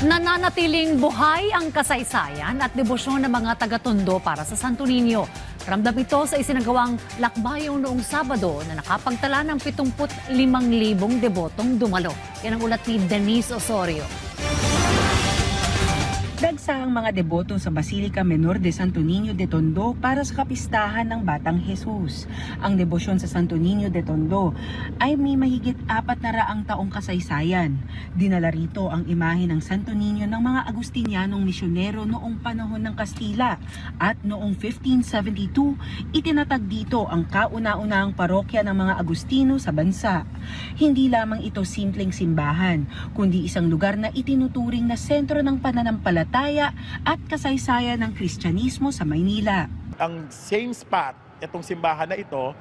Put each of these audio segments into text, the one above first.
Nananatiling buhay ang kasaysayan at debosyon ng mga taga-Tondo para sa Santo Niño. Ramdam ito sa isinagawang lakbayong noong Sabado na nakapagtala ng 75,000 debotong dumalo. Yan ang ulat ni Denise Osorio. Dagsa ang mga deboto sa Basilica Menor de Santo Niño de Tondo para sa kapistahan ng Batang Jesus. Ang debosyon sa Santo Niño de Tondo ay may mahigit 400 taong kasaysayan. Dinala rito ang imahe ng Santo Niño ng mga Agustinianong misyonero noong panahon ng Kastila at noong 1572 itinatag dito ang kauna-unahang parokya ng mga Agustino sa bansa. Hindi lamang ito simpleng simbahan, kundi isang lugar na itinuturing na sentro ng pananampalataya at kasaysayan ng Kristyanismo sa Maynila. Ang same spot, itong simbahan na ito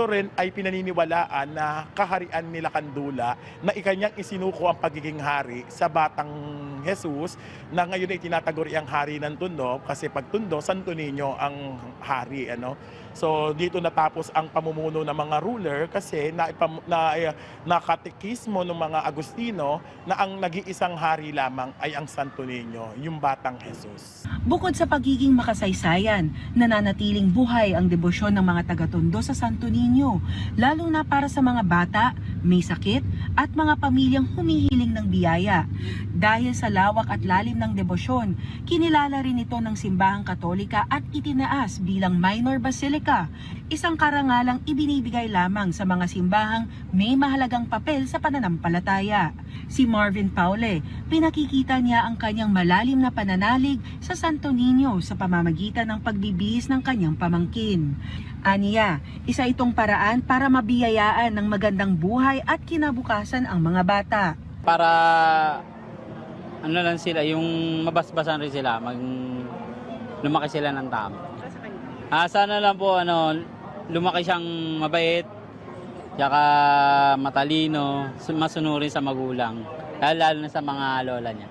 rin ay pinaniniwalaan na kaharian nila Kandula na ikanyang isinuko ang pagiging hari sa Batang Jesus na ngayon ay tinataguri ang hari ng Tondo kasi pag Tondo, Santo Niño ang hari. So dito natapos ang pamumuno ng mga ruler kasi nakatekismo ng mga Agustino na ang nag-iisang hari lamang ay ang Santo Niño, yung Batang Jesus. Bukod sa pagiging makasaysayan, nananatiling buhay ang debosyon ng mga taga-Tondo sa Santo Niño, lalong na para sa mga bata, may sakit at mga pamilyang humihiling ng biyaya. Dahil sa lawak at lalim ng debosyon, kinilala rin ito ng Simbahang Katolika at itinaas bilang minor basilica, isang karangalang ibinibigay lamang sa mga simbahang may mahalagang papel sa pananampalataya. Si Marvin Paule, pinakikita niya ang kanyang malalim na pananalig sa Santo Niño sa pamamagitan ng pagbibihis ng kanyang pamangkin. Aniya, isa itong paraan para mabiyayaan ng magandang buhay at kinabukasan ang mga bata. Para ano lang sila, yung mabasbasan rin sila, lumaki sila ng tama. Sana lang po lumaki siyang mabait, tsaka matalino, masunurin sa magulang, lalo na sa mga lola niya.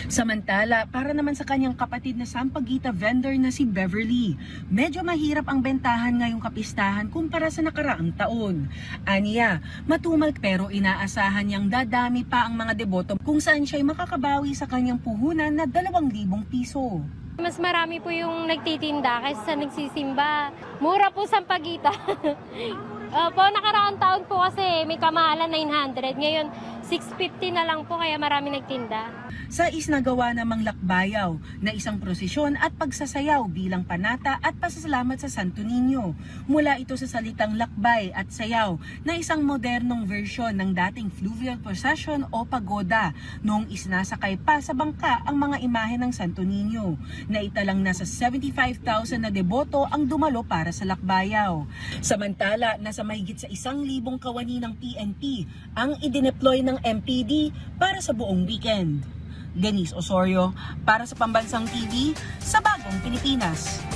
Samantala, para naman sa kanyang kapatid na sampaguita vendor na si Beverly, medyo mahirap ang bentahan ngayong kapistahan kumpara sa nakaraang taon. Aniya, matumal pero inaasahan niyang dadami pa ang mga deboto kung saan siya'y makakabawi sa kanyang puhunan na 2,000 piso. Mas marami po yung nagtitinda kaysa sa nagsisimba. Mura po sampagita. Nakaraang taon po kasi may kamahalan 900. Ngayon, 650 na lang po kaya marami nagtinda. Sa isnagawa namang lakbayaw na isang prosesyon at pagsasayaw bilang panata at pasasalamat sa Santo Niño. Mula ito sa salitang lakbay at sayaw na isang modernong version ng dating fluvial procession o pagoda noong isinasakay pa sa bangka ang mga imahe ng Santo Niño. Naitalang nasa 75,000 na deboto ang dumalo para sa lakbayaw. Samantala, nasa mahigit sa 1,000 kawani ng PNP ang idineploy ng MPD para sa buong weekend. Denise Osorio para sa Pambansang TV sa Bagong Pilipinas.